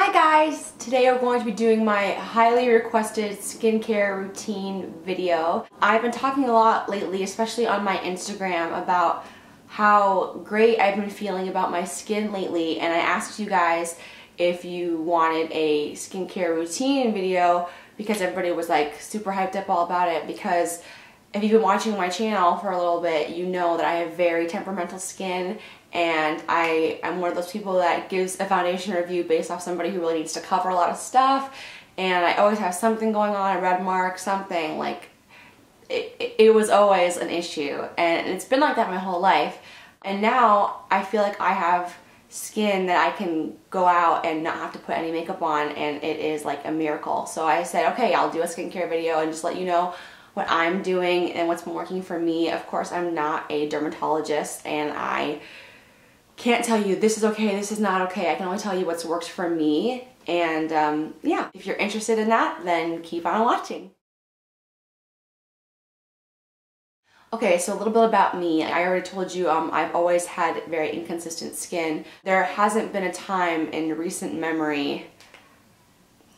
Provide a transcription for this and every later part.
Hi guys! Today we're going to be doing my highly requested skincare routine video. I've been talking a lot lately, especially on my Instagram, about how great I've been feeling about my skin lately, and I asked you guys if you wanted a skincare routine video because everybody was like super hyped up all about it. Because if you've been watching my channel for a little bit, you know that I have very temperamental skin, and I'm one of those people that gives a foundation review based off somebody who really needs to cover a lot of stuff, and I always have something going on, a red mark, something. Like, it was always an issue, and it's been like that my whole life. And now I feel like I have skin that I can go out and not have to put any makeup on, and it is like a miracle. So I said, okay, I'll do a skincare video and just let you know what I'm doing and what's been working for me. Of course, I'm not a dermatologist, and I can't tell you this is okay, this is not okay. I can only tell you what's worked for me. And yeah, if you're interested in that, then keep on watching. Okay, so a little bit about me. I already told you I've always had very inconsistent skin. There hasn't been a time in recent memory,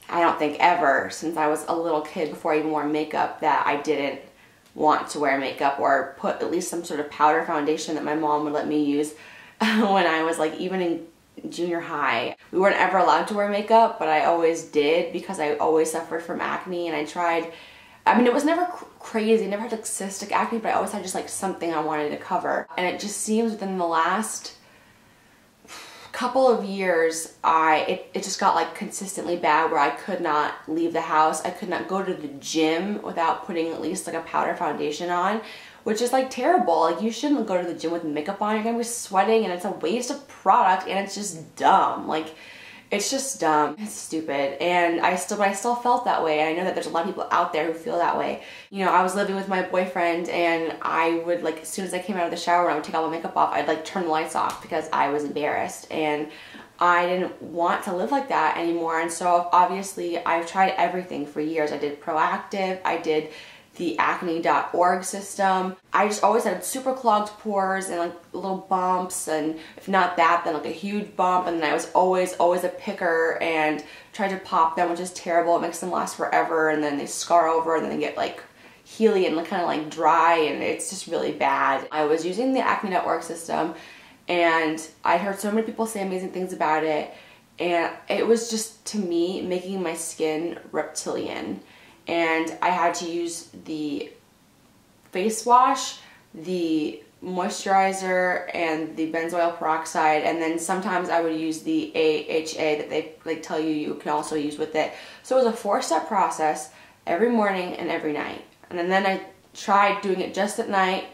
I don't think ever, since I was a little kid before I even wore makeup, that I didn't want to wear makeup or put at least some sort of powder foundation that my mom would let me use when I was like even in junior high. We weren't ever allowed to wear makeup, but I always did because I always suffered from acne, and I tried. I mean, it was never crazy. I never had like cystic acne, but I always had just like something I wanted to cover. And it just seems within the last couple of years, it just got like consistently bad, where I could not leave the house. I could not go to the gym without putting at least like a powder foundation on, which is like terrible. Like, you shouldn't go to the gym with makeup on. You're gonna be sweating, and it's a waste of product, and it's just dumb. Like, it's just dumb. It's stupid. And I still felt that way. I know that there's a lot of people out there who feel that way. You know, I was living with my boyfriend, and I would, like, as soon as I came out of the shower and I would take all my makeup off, I'd like turn the lights off because I was embarrassed, and I didn't want to live like that anymore. And so obviously I've tried everything for years. I did Proactive, I did the acne.org system. I just always had super clogged pores and like little bumps, and if not that, then like a huge bump, and then I was always a picker and tried to pop them, which is terrible. It makes them last forever, and then they scar over, and then they get like healy and kind of like dry, and it's just really bad. I was using the acne.org system, and I heard so many people say amazing things about it, and it was just, to me, making my skin reptilian. And I had to use the face wash, the moisturizer, and the benzoyl peroxide, and then sometimes I would use the AHA that they like tell you can also use with it. So it was a 4-step process every morning and every night. And then I tried doing it just at night,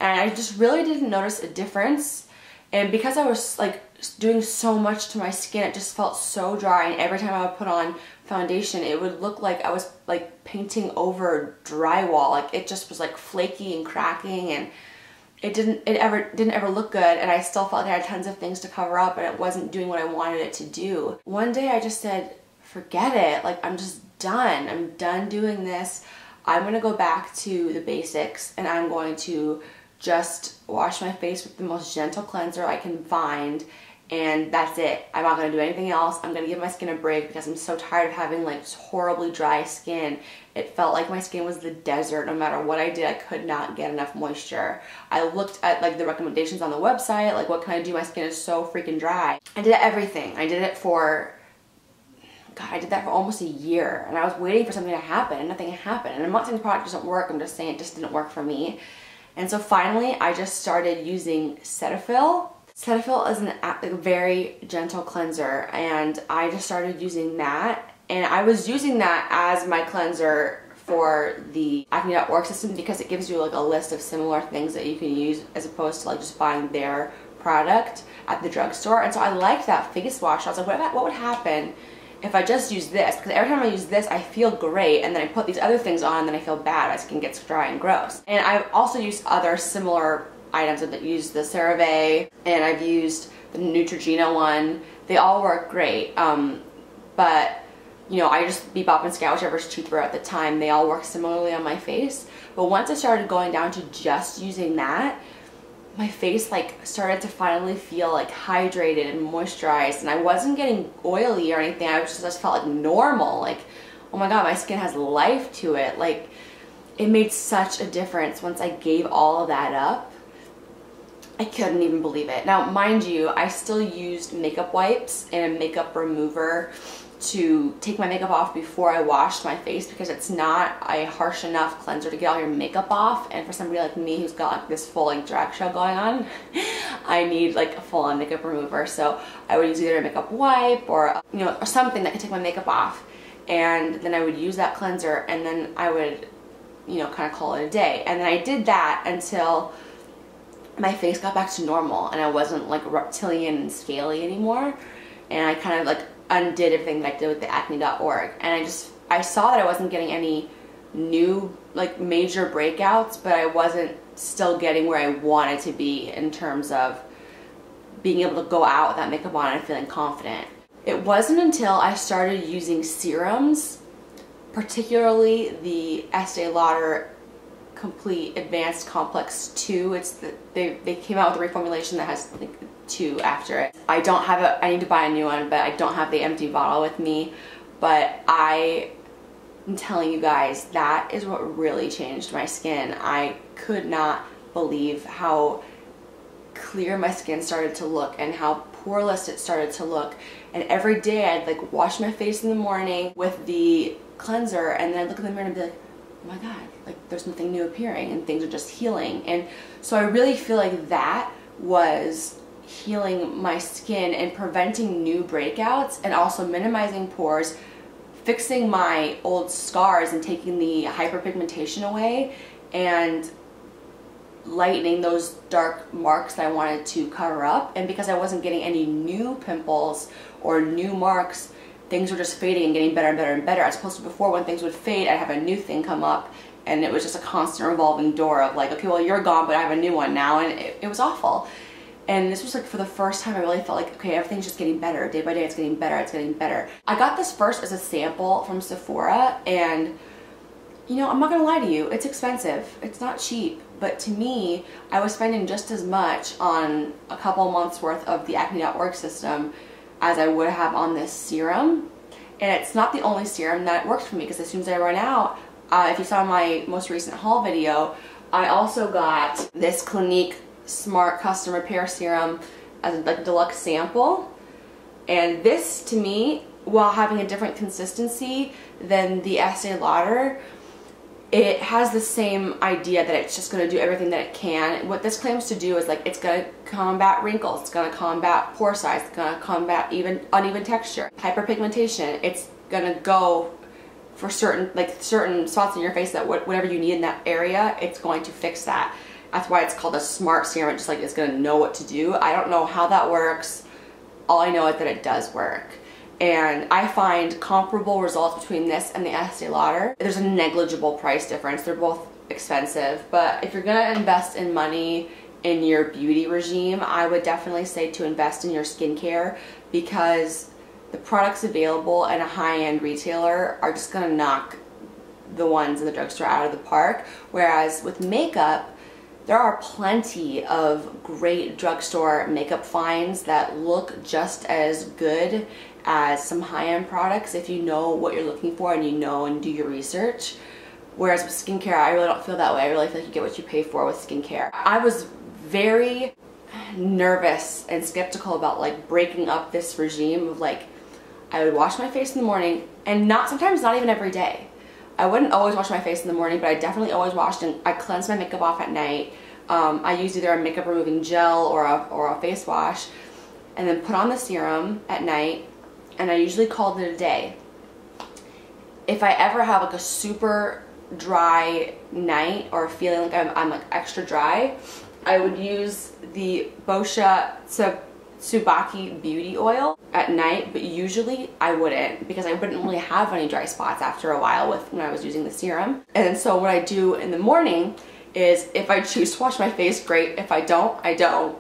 and I just really didn't notice a difference. And because I was like doing so much to my skin, it just felt so dry, and every time I would put on foundation, it would look like I was like painting over drywall. Like, it just was like flaky and cracking, and it didn't ever look good, and I still felt like I had tons of things to cover up, and it wasn't doing what I wanted it to do. One day I just said, forget it, like, I'm just done. I'm done doing this. I'm gonna go back to the basics, and I'm going to just wash my face with the most gentle cleanser I can find, and that's it. I'm not going to do anything else. I'm going to give my skin a break because I'm so tired of having like horribly dry skin. It felt like my skin was the desert. No matter what I did, I could not get enough moisture. I looked at like the recommendations on the website, like what can I do? My skin is so freaking dry. I did everything. I did it for, God, I did that for almost a year, and I was waiting for something to happen, and nothing happened. And I'm not saying the product doesn't work, I'm just saying it just didn't work for me. And so finally, I just started using Cetaphil. Cetaphil is a very gentle cleanser, and I just started using that. And I was using that as my cleanser for the acne.org system because it gives you like a list of similar things that you can use as opposed to like just buying their product at the drugstore. And so I liked that face wash. I was like, what would happen if I just use this? Because every time I use this, I feel great, and then I put these other things on, and then I feel bad. My skin gets dry and gross. And I've also used other similar items. I've used the CeraVe, and I've used the Neutrogena one. They all work great, but you know, I just be bop and scout whichever's cheaper at the time. They all work similarly on my face. But once I started going down to just using that, my face like started to finally feel like hydrated and moisturized, and I wasn't getting oily or anything. I just felt like normal. Like, oh my god, my skin has life to it. Like, it made such a difference once I gave all of that up. I couldn't even believe it. Now, mind you, I still used makeup wipes and a makeup remover to take my makeup off before I washed my face, because it's not a harsh enough cleanser to get all your makeup off. And for somebody like me who's got like this full like drag show going on, I need like a full on makeup remover. So I would use either a makeup wipe or, you know, or something that could take my makeup off. And then I would use that cleanser, and then I would, you know, kind of call it a day. And then I did that until my face got back to normal and I wasn't like reptilian and scaly anymore. And I kind of like undid everything that I did with the acne.org, and I saw that I wasn't getting any new like major breakouts, but I wasn't still getting where I wanted to be in terms of being able to go out with that makeup on and feeling confident. It wasn't until I started using serums, particularly the Estee Lauder Complete Advanced Complex 2. It's they came out with a reformulation that has like 2 after it. I don't have it. I need to buy a new one, but I don't have the empty bottle with me. But I am telling you guys, that is what really changed my skin. I could not believe how clear my skin started to look and how poreless it started to look. And every day I'd like wash my face in the morning with the cleanser, and then I'd look in the mirror and be like, oh my god, like there's nothing new appearing and things are just healing. And so I really feel like that was healing my skin and preventing new breakouts, and also minimizing pores, fixing my old scars and taking the hyperpigmentation away, and lightening those dark marks that I wanted to cover up. And because I wasn't getting any new pimples or new marks, things were just fading and getting better and better and better, as opposed to before, when things would fade, I'd have a new thing come up, and it was just a constant revolving door of like, okay, well, you're gone, but I have a new one now. And it was awful. And this was like for the first time I really felt like, okay, everything's just getting better. Day by day, it's getting better, it's getting better. I got this first as a sample from Sephora, and you know, I'm not gonna lie to you, it's expensive. It's not cheap, but to me, I was spending just as much on a couple months worth of the acne.org system as I would have on this serum. And it's not the only serum that works for me, because as soon as I run out, if you saw my most recent haul video, I also got this Clinique Smart Custom Repair Serum as a like deluxe sample. And this, to me, while having a different consistency than the Estee Lauder, it has the same idea that it's just going to do everything that it can. What this claims to do is like, it's going to combat wrinkles, it's going to combat pore size, it's going to combat even uneven texture, hyperpigmentation. It's going to go for certain spots in your face that whatever you need in that area, it's going to fix that. That's why it's called a smart serum. It's just like, it's going to know what to do. I don't know how that works. All I know is that it does work. And I find comparable results between this and the Estee Lauder. There's a negligible price difference. They're both expensive, but if you're gonna invest in money in your beauty regime, I would definitely say to invest in your skincare, because the products available at a high-end retailer are just gonna knock the ones in the drugstore out of the park. Whereas with makeup, there are plenty of great drugstore makeup finds that look just as good as some high-end products if you know what you're looking for and you know and do your research. Whereas with skincare, I really don't feel that way. I really feel like you get what you pay for with skincare. I was very nervous and skeptical about like breaking up this regime of like, I would wash my face in the morning, and sometimes not even every day. I wouldn't always wash my face in the morning, but I definitely always washed, and I cleansed my makeup off at night. I used either a makeup removing gel or a face wash, and then put on the serum at night, and I usually called it a day. If I ever have like a super dry night or feeling like I'm like extra dry, I would use the Boscia Tsubaki Beauty Oil at night, but usually I wouldn't, because I wouldn't really have any dry spots after a while when I was using the serum. And so what I do in the morning is, if I choose to wash my face, great. If I don't, I don't.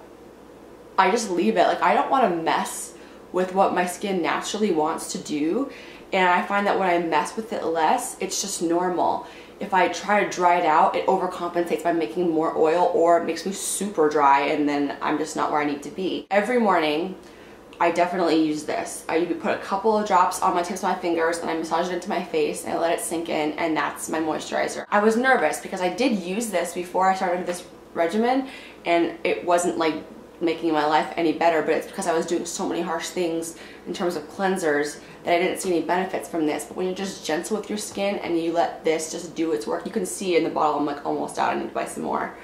I just leave it. Like, I don't want to mess with what my skin naturally wants to do, and I find that when I mess with it less, it's just normal. if I try to dry it out, it overcompensates by making more oil, or it makes me super dry and then I'm just not where I need to be. Every morning, I definitely use this. I put a couple of drops on my tips of my fingers and I massage it into my face and I let it sink in, and that's my moisturizer. I was nervous because I did use this before I started this regimen and it wasn't like making my life any better, but it's because I was doing so many harsh things in terms of cleansers that I didn't see any benefits from this. But when you're just gentle with your skin and you let this just do its work, you can see in the bottle I'm like almost out, I need to buy some more.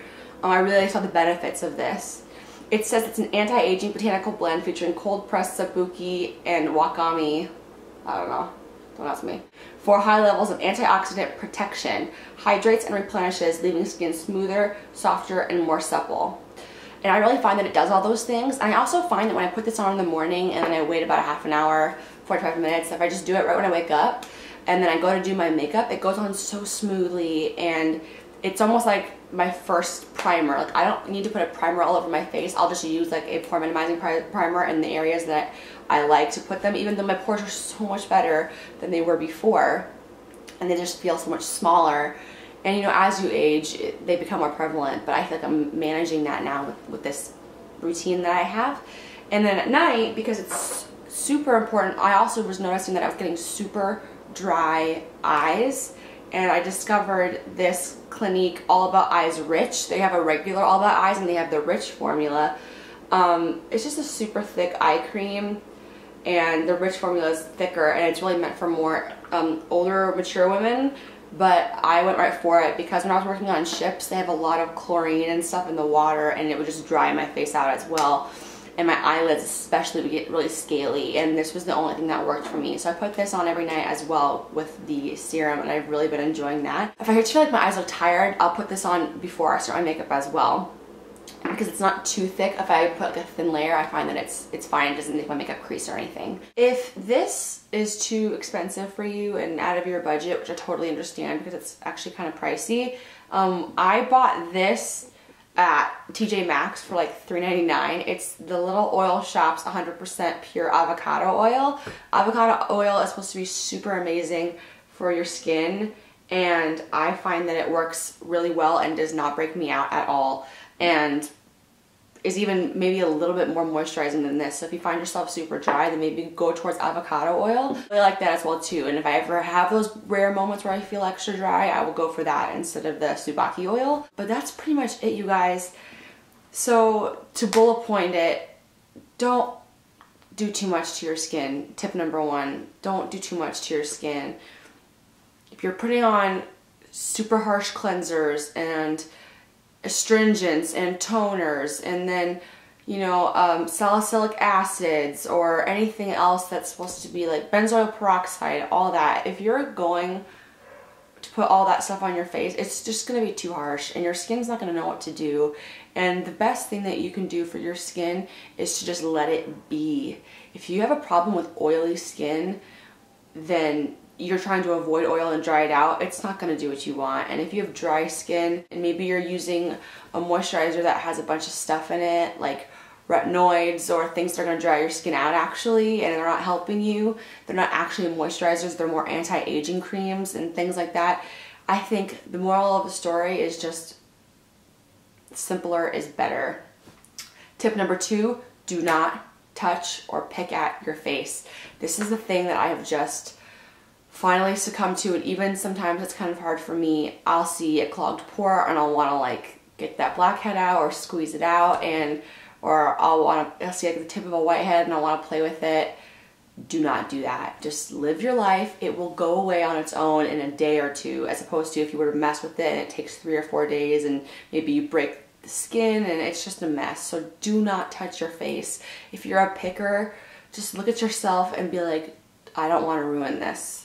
I really saw the benefits of this. It says it's an anti-aging botanical blend featuring cold pressed sabuki and wakame, I don't know, don't ask me, for high levels of antioxidant protection, hydrates and replenishes, leaving skin smoother, softer, and more supple. And I really find that it does all those things. And I also find that when I put this on in the morning and then I wait about a half an hour, 45 minutes, if I just do it right when I wake up and then I go to do my makeup, it goes on so smoothly, and it's almost like my first primer. Like, I don't need to put a primer all over my face. I'll just use like a pore minimizing primer in the areas that I like to put them, even though my pores are so much better than they were before and they just feel so much smaller. And you know, as you age, they become more prevalent, but I feel like I'm managing that now with this routine that I have. And then at night, because it's super important, I also was noticing that I was getting super dry eyes, and I discovered this Clinique All About Eyes Rich. They have a regular All About Eyes and they have the Rich formula. It's just a super thick eye cream, and the Rich formula is thicker, and it's really meant for more older, mature women. But I went right for it because when I was working on ships, they have a lot of chlorine and stuff in the water, and it would just dry my face out as well. And my eyelids especially would get really scaly, and this was the only thing that worked for me. So I put this on every night as well with the serum, and I've really been enjoying that. If I feel like my eyes look tired, I'll put this on before I start my makeup as well, because it's not too thick. If I put like a thin layer, I find that it's fine. It doesn't make my makeup crease or anything. If this is too expensive for you and out of your budget, which I totally understand because it's actually kind of pricey, I bought this at TJ Maxx for like $3.99. It's the Little Oil Shop's 100% pure avocado oil. Avocado oil is supposed to be super amazing for your skin, and I find that it works really well and does not break me out at all, and is even maybe a little bit more moisturizing than this. So if you find yourself super dry, then maybe go towards avocado oil. I like that as well too. And if I ever have those rare moments where I feel extra dry, I will go for that instead of the Subaki oil. But that's pretty much it, you guys. So to bullet point it, don't do too much to your skin. Tip number one, don't do too much to your skin. If you're putting on super harsh cleansers and astringents and toners, and then, you know, salicylic acids or anything else that's supposed to be like benzoyl peroxide, all that, if you're going to put all that stuff on your face, it's just going to be too harsh and your skin's not going to know what to do. And the best thing that you can do for your skin is to just let it be. If you have a problem with oily skin, then you're trying to avoid oil and dry it out, it's not going to do what you want. And if you have dry skin and maybe you're using a moisturizer that has a bunch of stuff in it, like retinoids or things that are going to dry your skin out actually, and they're not helping you, they're not actually moisturizers, they're more anti-aging creams and things like that, I think the moral of the story is just simpler is better. Tip number two, do not touch or pick at your face. This is the thing that I have just finally succumb to, and even sometimes it's kind of hard for me. I'll see a clogged pore and I'll want to like get that blackhead out or squeeze it out, and or I'll see like the tip of a whitehead and I want to play with it. Do not do that. Just live your life. It will go away on its own in a day or two, as opposed to if you were to mess with it and it takes 3 or 4 days and maybe you break the skin and it's just a mess. So do not touch your face. If you're a picker, just look at yourself and be like, I don't want to ruin this.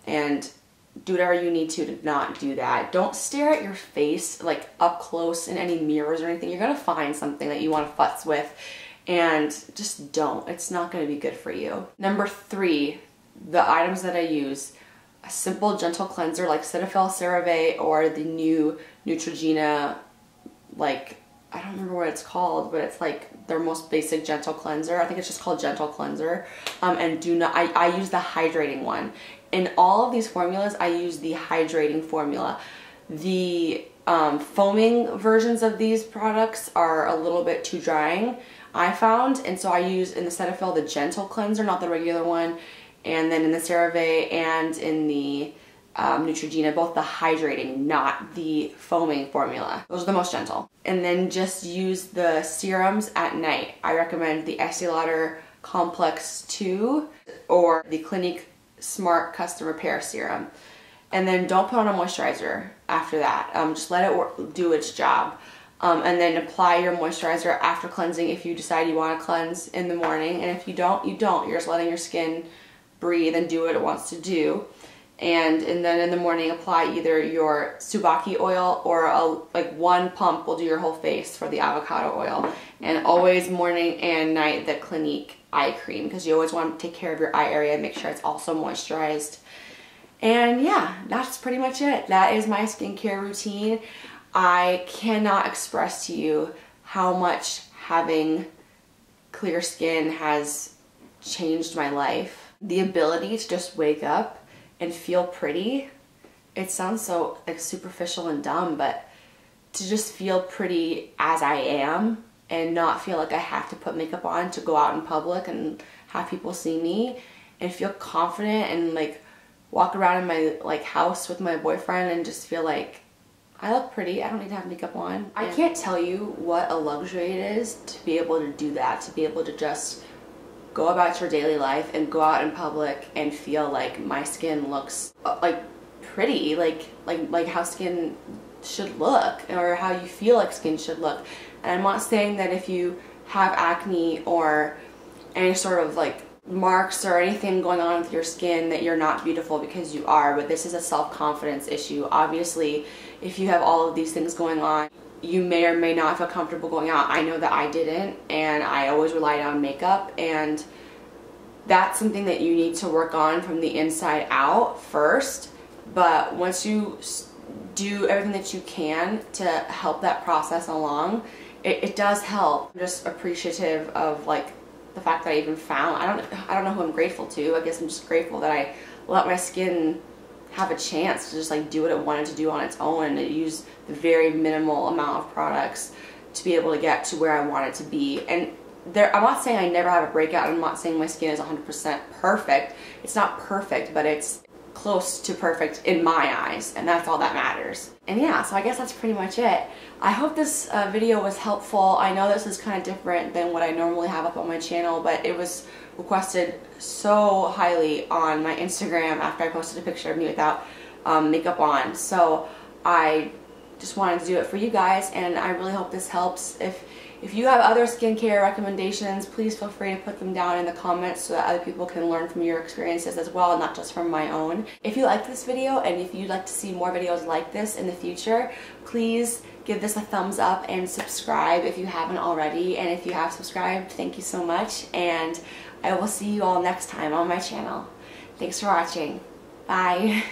And do whatever you need to not do that. Don't stare at your face like up close in any mirrors or anything. You're gonna find something that you want to futz with, and just don't. It's not gonna be good for you. Number 3, the items that I use. A simple gentle cleanser like Cetaphil CeraVe or the new Neutrogena like I don't remember what it's called, but it's like their most basic gentle cleanser. I think it's just called Gentle Cleanser. And I use the hydrating one. In all of these formulas, I use the hydrating formula. The foaming versions of these products are a little bit too drying, I found, and so I use in the Cetaphil the Gentle Cleanser, not the regular one, and then in the CeraVe and in the Neutrogena, both the hydrating, not the foaming formula. Those are the most gentle. And then just use the serums at night. I recommend the Estee Lauder Complex 2 or the Clinique Smart Custom Repair Serum. And then don't put on a moisturizer after that. Just let it do its job. And then apply your moisturizer after cleansing if you decide you want to cleanse in the morning. And if you don't, you don't. You're just letting your skin breathe and do what it wants to do. And then in the morning, apply either your Subaki oil or like one pump will do your whole face for the avocado oil. And always morning and night the Clinique eye cream, because you always want to take care of your eye area and make sure it's also moisturized. And yeah, that's pretty much it. That is my skincare routine. I cannot express to you how much having clear skin has changed my life. The ability to just wake up and feel pretty. It sounds so like superficial and dumb, but to just feel pretty as I am and not feel like I have to put makeup on to go out in public and have people see me, and feel confident and like walk around in my like house with my boyfriend and just feel like I look pretty. I don't need to have makeup on. I can't tell you what a luxury it is to be able to do that, to be able to just go about your daily life and go out in public and feel like my skin looks like pretty, like how skin should look, or how you feel like skin should look. And I'm not saying that if you have acne or any sort of like marks or anything going on with your skin that you're not beautiful, because you are, but this is a self-confidence issue. Obviously, if you have all of these things going on, you may or may not feel comfortable going out. I know that I didn't, and I always relied on makeup, and that's something that you need to work on from the inside out first. But once you do everything that you can to help that process along, it does help. I'm just appreciative of like the fact that I even found, I don't know who I'm grateful to. I guess I'm just grateful that I let my skin have a chance to just like do what it wanted to do on its own, and to use the very minimal amount of products to be able to get to where I want it to be. And I'm not saying I never have a breakout. I'm not saying my skin is 100% perfect. It's not perfect, but it's close to perfect in my eyes, and that's all that matters. And yeah, so I guess that's pretty much it. I hope this video was helpful. I know this is kind of different than what I normally have up on my channel, but it was requested so highly on my Instagram after I posted a picture of me without makeup on. So I just wanted to do it for you guys, and I really hope this helps. If you have other skincare recommendations, please feel free to put them down in the comments so that other people can learn from your experiences as well, not just from my own. If you liked this video, and if you'd like to see more videos like this in the future, please give this a thumbs up and subscribe if you haven't already. And if you have subscribed, thank you so much, and I will see you all next time on my channel. Thanks for watching. Bye.